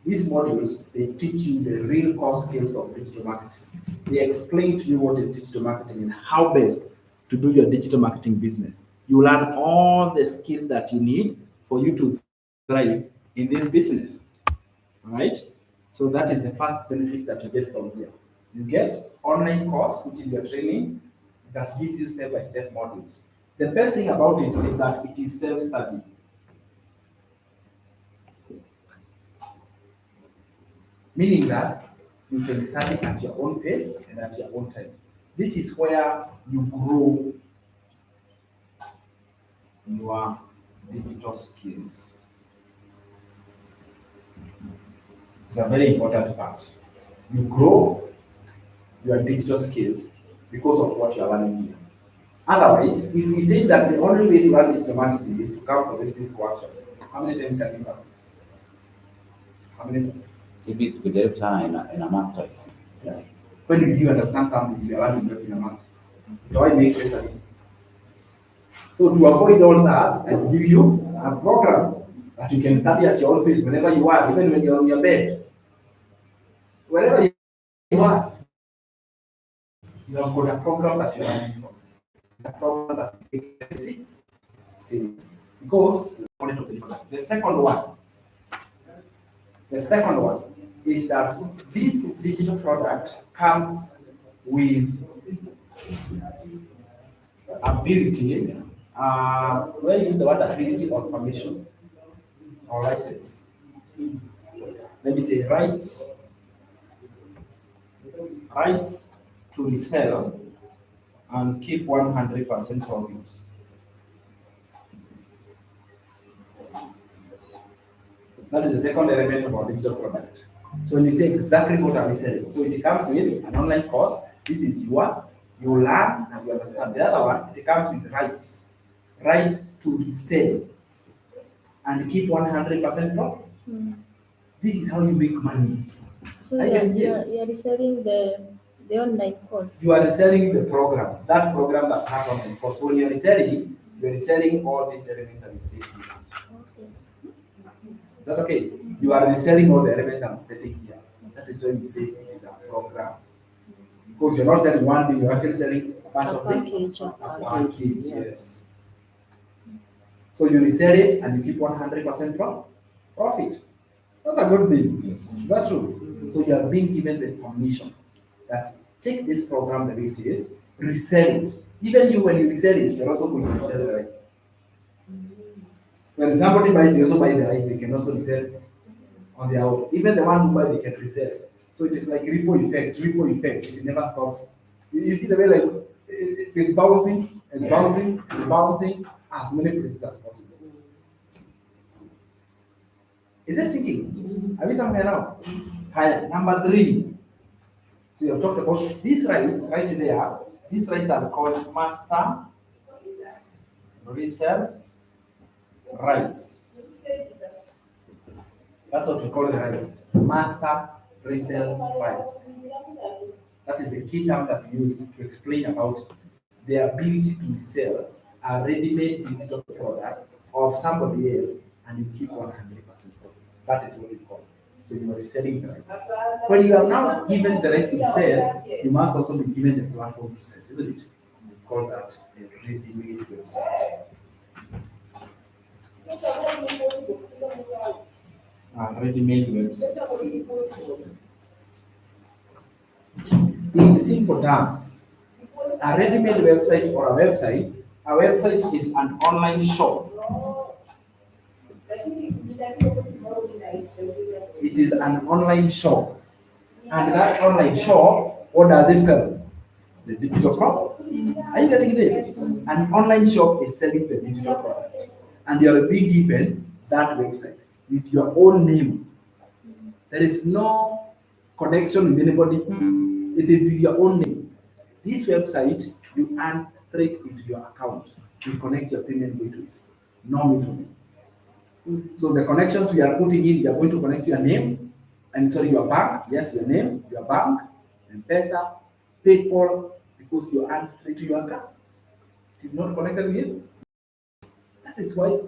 Speaker 1: These modules, they teach you the real core skills of digital marketing. They explain to you what is digital marketing and how best to do your digital marketing business. You learn all the skills that you need for you to thrive in this business. All right? So that is the first benefit that you get from here. You get online course, which is your training, that gives you step-by-step modules. The best thing about it is that it is self-study. Meaning that you can study at your own pace and at your own time. This is where you grow your digital skills. It's a very important part. You grow your digital skills because of what you are learning here. Otherwise, if we say that the only way to learn digital marketing is to come for this physical workshop, how many times can you come? How many times?
Speaker 2: Maybe to get time in a month twice.
Speaker 1: Yeah. When do you understand something if you are learning just in a month? Do I make sense again? So to avoid all that, I will give you a program that you can study at your own pace whenever you are, even when you're on your bed. Wherever you are, you have got a program that you are learning from. A program that you can see serious. Because the second one is that this digital product comes with ability, where you use the word ability or permission or license. Let me say rights to resell and keep 100% of it. That is the second element of our digital product. So when you say exactly what are we selling, so it comes with an online course. This is yours. You learn and you understand. The other one, it comes with rights to resell and keep 100% profit. This is how you make money.
Speaker 5: So
Speaker 1: Yes.
Speaker 5: you're reselling the online course.
Speaker 1: You are reselling the program, that program that has online course. When you're reselling all these elements and stating here.
Speaker 5: Okay.
Speaker 1: Is that okay? You are reselling all the elements I'm stating here. That is when we say it is a program. Because you're not selling one thing, you're actually selling a bunch of things.
Speaker 5: Package.
Speaker 1: A package, yes. So you resell it and you keep 100% profit. That's a good thing. Is that true? So you are being given the permission that take this program the way it is, resell it. Even you, when you resell it, you're also going to resell the rights. When somebody buys, they also buy the rights, they can also resell on their own. Even the one who buys, they can resell. So it is like ripple effect. It never stops. You see the way like it's bouncing and bouncing and bouncing as many places as possible. Is it sinking? Are we somewhere now? Higher. Number 3. So you have talked about these rights right there. These rights are called master resell rights. That's what we call the rights. Master resell rights. That is the key term that we use to explain about the ability to resell a ready-made digital product of somebody else and you keep 100% profit. That is what we call. So you are reselling the rights. When you are now given the rights to sell, you must also be given the platform to sell, isn't it? We call that a ready-made website. A ready-made website. In simple terms, a ready-made website or a website is an online shop. It is an online shop. And that online shop, what does it sell? The digital product. Are you getting this? An online shop is selling the digital product. And you are being given that website with your own name. There is no connection with anybody. It is with your own name. This website, you earn straight into your account. You connect your payment gateways. No middleman. So the connections we are putting in, we are going to connect your name, your bank, yes, your name, your bank, M-Pesa, PayPal, because you earn straight to your account. It is not connected with you. That is why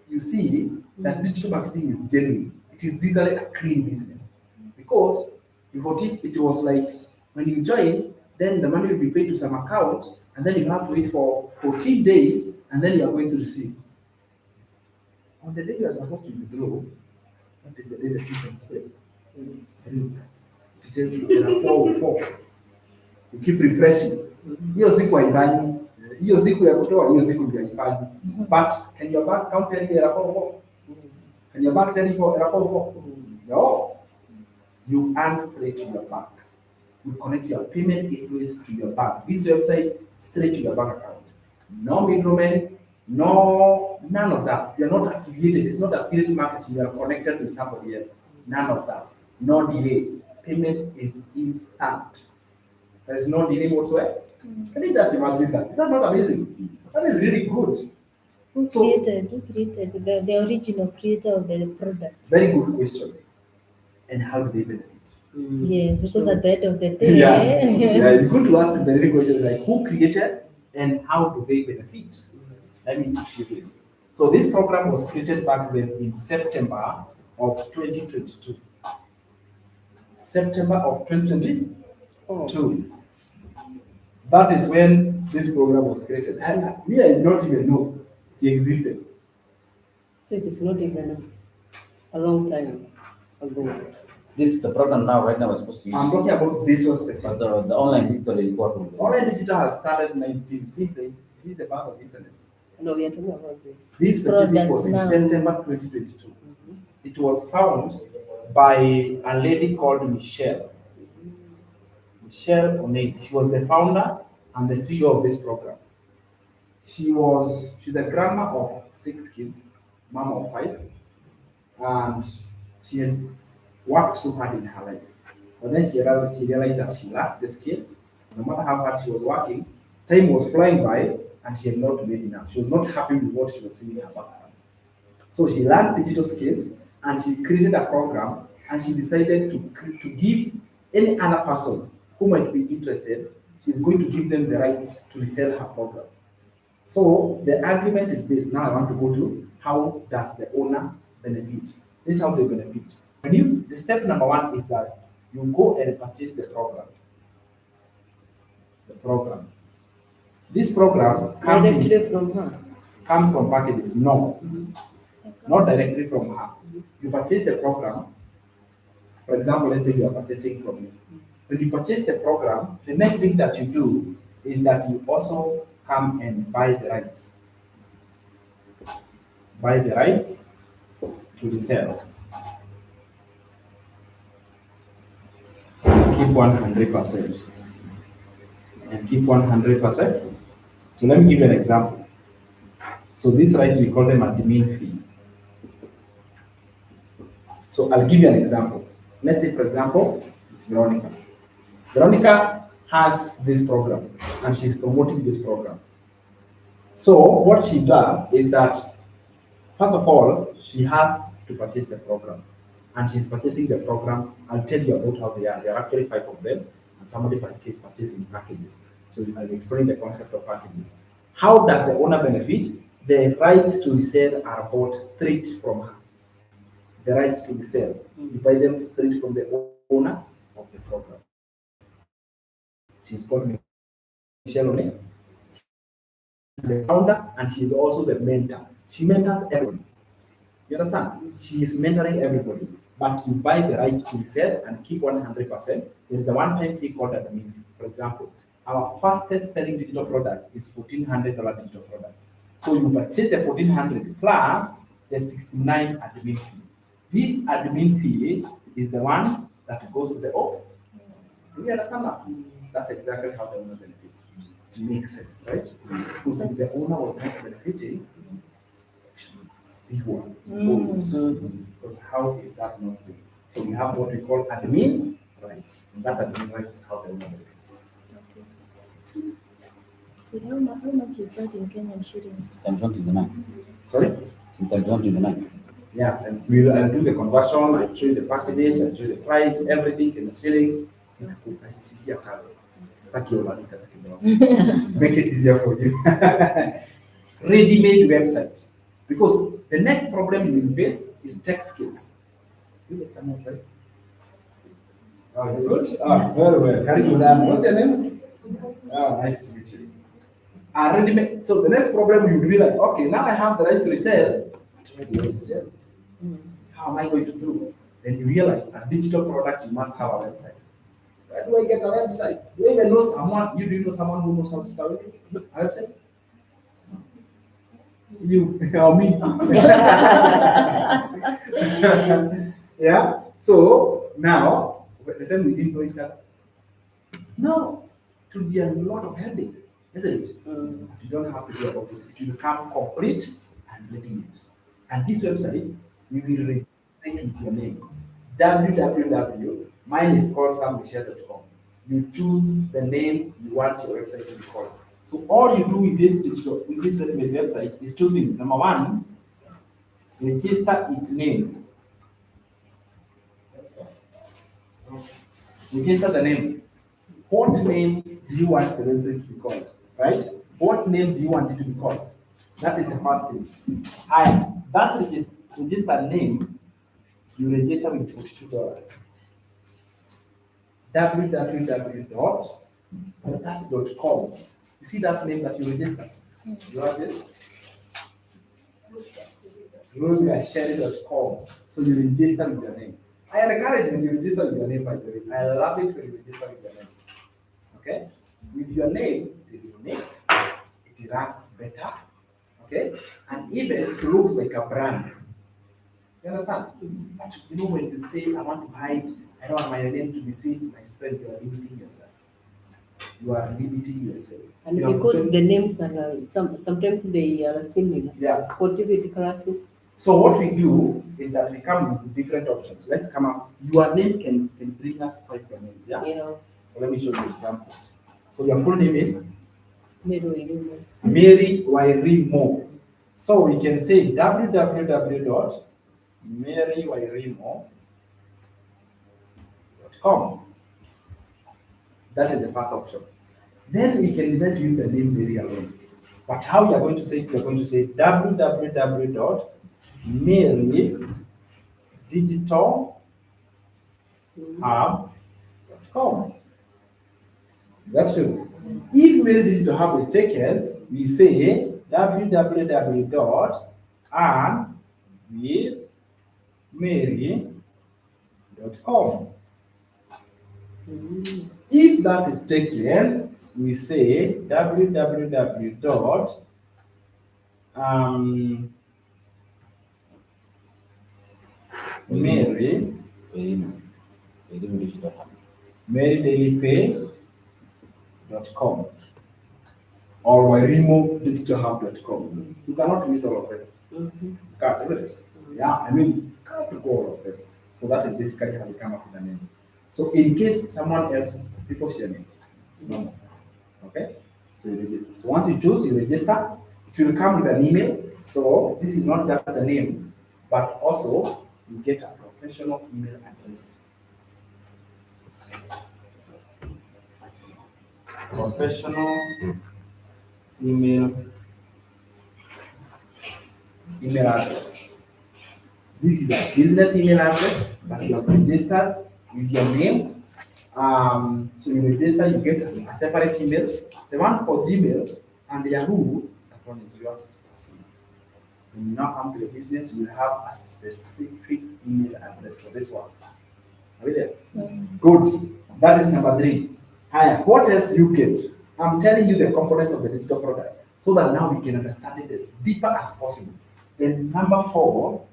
Speaker 1: you see that digital marketing is genuine. It is literally a clean business. Because if it was like when you join, then the money will be paid to some account, and then you have to wait for 14 days, and then you are going to receive. On the day you are supposed to withdraw, that is the day the system break. It tells you there are 404. You keep refreshing. Hiyo siku haifanyi. Hiyo siku ya kutoa, hiyo siku ndio haifanyi. But can your bank account tell you there are 404? Can your bank tell you there are 404? No. You earn straight to your bank. You connect your payment gateways to your bank. This website straight to your bank account. No middleman. No, none of that. You are not affiliated. It's not affiliate marketing. You are connected with somebody else. None of that. No delay. Payment is instant. There is no delay whatsoever. Can you just imagine that? Is that not amazing? That is really good.
Speaker 5: Who created the original creator of the product?
Speaker 1: Very good question. And how do they benefit?
Speaker 5: Yes, because at the end of the day,
Speaker 1: Yeah, it's good to ask the very questions like who created and how do they benefit? Let me teach you this. So this program was created back then in September of 2022. September of 2022. That is when this program was created. I did not even know it existed.
Speaker 4: So it is not even a long time ago.
Speaker 2: The program right now is supposed to use.
Speaker 1: I'm talking about this one
Speaker 2: But
Speaker 1: specifically.
Speaker 2: the online digital report.
Speaker 1: Online digital has started 19. Since the birth of internet.
Speaker 4: No, we are talking about this.
Speaker 1: This specific
Speaker 5: Product
Speaker 1: was in
Speaker 5: now.
Speaker 1: September 2022. It was found by a lady called Michelle. Michelle Oneid. She was the founder and the CEO of this program. She's a grandma of 6 kids, mom of 5, and she had worked so hard in her life. But then she realized that she lacked the skills. No matter how hard she was working, time was flying by and she had not made enough. She was not happy with what she was seeing in her background. So she learned digital skills and she created a program and she decided to give any other person who might be interested, she's going to give them the rights to resell her program. So the argument is this. Now I want to go to how does the owner benefit? This is how they benefit. The step number 1 is that you go and purchase the program. The program. This program
Speaker 4: Directly from her.
Speaker 1: comes from packages. No, not directly from her. You purchase the program. For example, let's say you are purchasing from me. When you purchase the program, the next thing that you do is that you also come and buy the rights. Buy the rights to resell. Keep 100%. And keep 100%. So let me give you an example. So these rights, we call them admin fee. So I'll give you an example. Let's say, for example, it's Veronica. Veronica has this program and she's promoting this program. So what she does is that, first of all, she has to purchase the program. And she's purchasing the program. I'll tell you about how they are. There are actually 5 of them, and somebody purchasing packages. So I'll explain the concept of packages. How does the owner benefit? The rights to resell are bought straight from her. the rights to resell. You buy them straight from the owner of the program. She's called Michelle O'Neill, the founder, and she's also the mentor. She mentors everybody. You understand? She is mentoring everybody. But you buy the right to resell and keep 100%. There is a one-time fee called admin fee. For example, our fastest selling digital product is $1,400 digital product. So you purchase the 1,400 plus the 69 admin fee. This admin fee is the one that goes to the owner. Do you understand that? That's exactly how the owner benefits. It makes sense, right? Because if the owner was not benefiting, because how is that not doing? So we have what we call admin rights. And that admin rights is how the owner benefits.
Speaker 5: So how much is that in Kenyan shillings?
Speaker 2: Times 129.
Speaker 1: Sorry?
Speaker 2: Sometimes 129.
Speaker 1: Yeah, and I'll do the conversion, I'll show you the packages, I'll show you the price, everything in the shillings. Make it easier for you. Ready-made website. Because the next problem you will face is tech skills. You make someone right? Oh, you good? Oh, very well. Karibu. What's your name? Oh, nice to meet you. Ready-made. So the next problem you will be like, okay, now I have the right to resell, but where do I sell it? How am I going to do? Then you realize a digital product, you must have a website. Where do I get a website? Do you even know someone? Do you know someone who knows how to start a website? You or me? Yeah. So now, by the time we didn't know each other, no, it will be a lot of headache, isn't it? But you don't have to do about it. It will become complete and legitimate. And this website, we will register with your name. www. Mine is called sammichelle.com. You choose the name you want your website to be called. So all you do with this ready-made website is two things. Number one, register its name. Register the name. What name do you want the website to be called? Right? What name do you want it to be called? That is the first thing. And that register name, you register with $42. www.that.com. You see that name that you register? You have this? RoseGasheri.com. So you register with your name. I encourage when you register with your name, by the way. I love it when you register with your name. Okay? With your name, it is unique, it ranks better, okay? And even it looks like a brand. You understand? But you know, when you say, I want to hide, I don't want my name to be seen, my friend, you are limiting yourself. You are limiting yourself.
Speaker 4: And
Speaker 1: You have
Speaker 4: because
Speaker 1: chosen-
Speaker 4: the names are sometimes they are similar.
Speaker 1: Yeah.
Speaker 4: For different classes.
Speaker 1: So what we do is that we come with different options. Let's come up. Your name can bring us 5 domains, yeah?
Speaker 4: Yeah.
Speaker 1: So let me show you examples. So your full name is
Speaker 4: Mary
Speaker 1: Mary Wairimo. So we can say www.marywairimo.com. That is the first option. Then we can decide to use the name Mary alone. But how you are going to say it, you are going to say www.marydigitalhub.com. Is that true? If Mary Digital Hub is taken, we say www.earnwithmary.com. If that is taken, we say www. Mary
Speaker 2: Digital Hub.
Speaker 1: marydailypay.com or wairimo.digitalhub.com. You cannot miss all of them. Can't, isn't it? Yeah, I mean, can't go all of them. So that is basically how we come up with a name. So in case someone else, people share names. It's normal. Okay? So you register. So once you choose, you register. It will come with an email. So this is not just the name, but also you get a professional email address. Professional email address. This is a business email address that you have registered with your name. So you register, you get a separate email. The one for Gmail and Yahoo, that one is yours personal. When you now come to your business, you will have a specific email address for this one. Are we there? Good. That is number 3. Higher. What else do you get? I'm telling you the components of the digital product so that now we can understand it as deeper as possible. Then number 4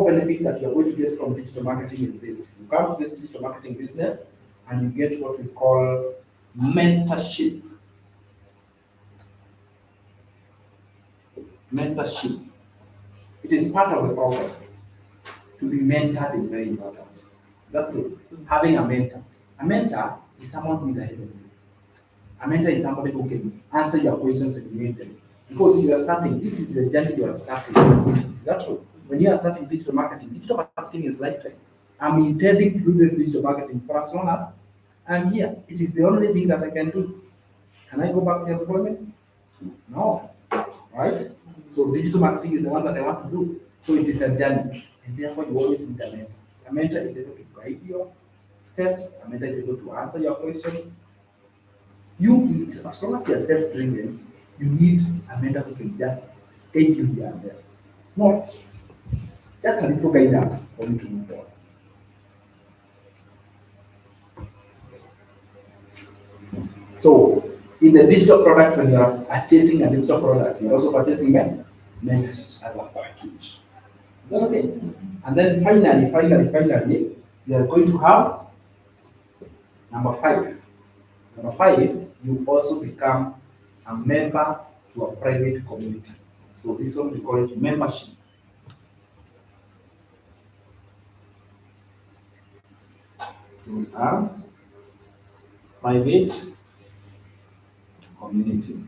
Speaker 1: benefit that you are going to get from digital marketing is this. You come to this digital marketing business and you get what we call mentorship. Mentorship. It is part of the program. To be mentored is very important. Is that true? Having a mentor. A mentor is someone who is ahead of you. A mentor is somebody who can answer your questions when you need them. Because you are starting, this is the journey you are starting. Is that true? When you are starting digital marketing is lifetime. I'm intending to do this digital marketing for as long as I'm here. It is the only thing that I can do. Can I go back to employment? No. Right? So digital marketing is the one that I want to do. So it is a journey. And therefore you always need a mentor. A mentor is able to guide your steps. A mentor is able to answer your questions. As long as you are self-driven, you need a mentor who can just guide you here and there. Not just a little guidance for you to move forward. So, in the digital product, when you are purchasing a digital product, you're also purchasing mentorship as a package. Is that okay? And then finally, you are going to have number 5. Number 5, you also become a member to a private community. So this one we call it membership. We are private community.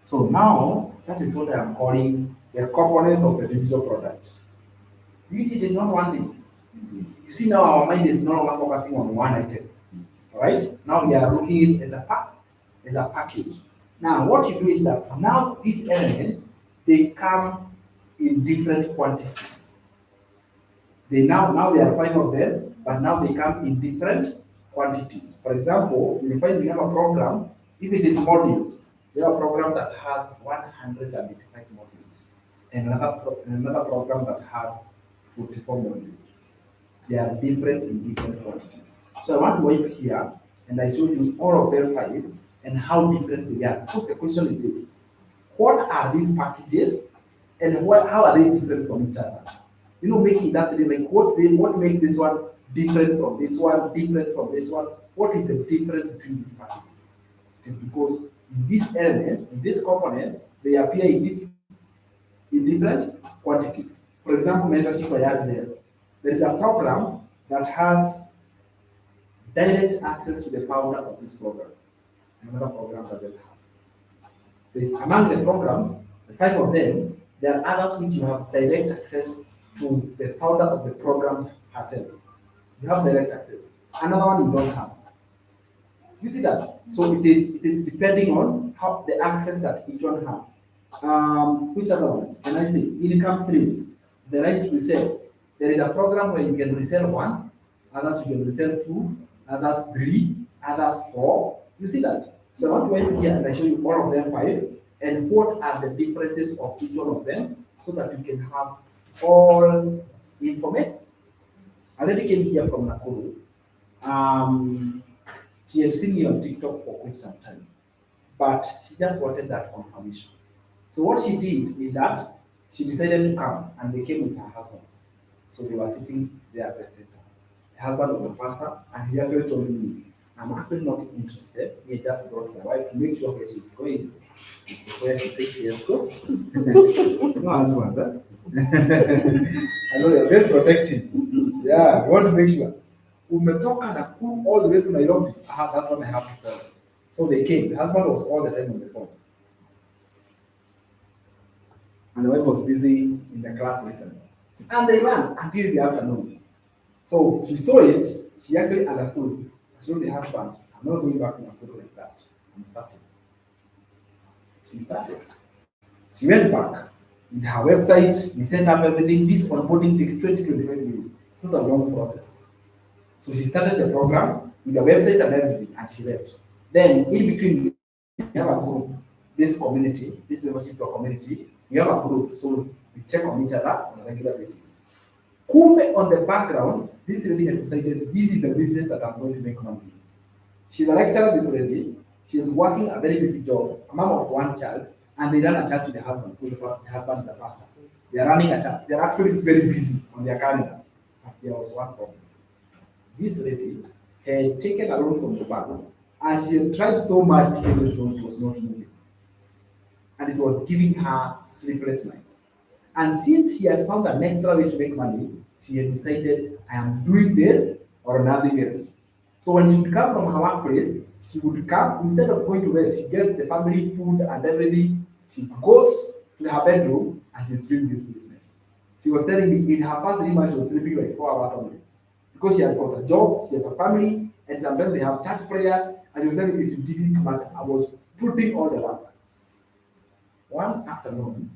Speaker 1: So now that is what I am calling the components of the digital product. You see, it is not one thing. You see, now our mind is no longer focusing on one item. All right? Now we are looking at it as a package. Now, what you do is that now these elements, they come in different quantities. Now there are 5 of them, but now they come in different quantities. For example, you find we have a program, if it is modules, we have a program that has 185 modules, and another program that has 44 modules. They are different in different quantities. So I want to wipe here, and I show you all of them 5 and how different they are. Because the question is this: what are these packages, and how are they different from each other? You know, making that like what makes this one different from this one, different from this one? What is the difference between these packages? It is because in this element, in this component, they appear in different quantities. For example, mentorship I had there. There is a program that has direct access to the founder of this program. Another program doesn't have. Among the programs, the 5 of them, there are others which you have direct access to the founder of the program herself. You have direct access. Another one you don't have. You see that? So it is depending on how the access that each one has. Which other ones? Can I say income streams? The right to resell. There is a program where you can resell 1, others you can resell 2, others 3, others 4. You see that? So I want to wait here and I show you all of them 5 and what are the differences of each one of them so that you can have all information. I already came here from Nakuru. She had seen me on TikTok for quite some time, but she just wanted that confirmation. So what she did is that she decided to come, and they came with her husband. So they were sitting there at the center. The husband was a pastor, and he actually told me, I'm actually not interested. He just brought my wife to make sure where she's going. Where she said she has go. No husbands, huh? I know they're very protective. Yeah, we want to make sure. Umetoka Nakuru all the way to Nairobi. That one I have before. So they came. The husband was all the time on the phone. And the wife was busy in the class listening. And they learned until the afternoon. So she saw it, she actually understood. She told the husband, I'm not going back to Nakuru like that. I'm starting. She started. She went back. with her website, we set up everything. This onboarding takes 20-25 minutes. It's not a long process. So she started the program with the website and everything, and she left. Then in between, we have a group, this community, this membership to a community, we have a group, so we check on each other on a regular basis. Kumbe on the background, this lady had decided this is a business that I'm going to make money. She's a lecturer, this lady. She's working a very busy job, a mom of one child, and they run a church with the husband, because the husband is a pastor. They are running a church. They're actually very busy on their calendar. But there was one problem. This lady had taken a loan from the bank, and she had tried so much to get this loan, it was not moving. And it was giving her sleepless nights. And since she has found an extra way to make money, she had decided, I am doing this or nothing else. So when she would come from her workplace, she would come, instead of going to rest, she gets the family food and everything. She goes to her bedroom and she's doing this business. She was telling me in her first 3 months, she was sleeping like 4 hours only. Because she has got a job, she has a family, and sometimes they have church prayers, and she was telling me it didn't matter. I was putting all the work. One afternoon,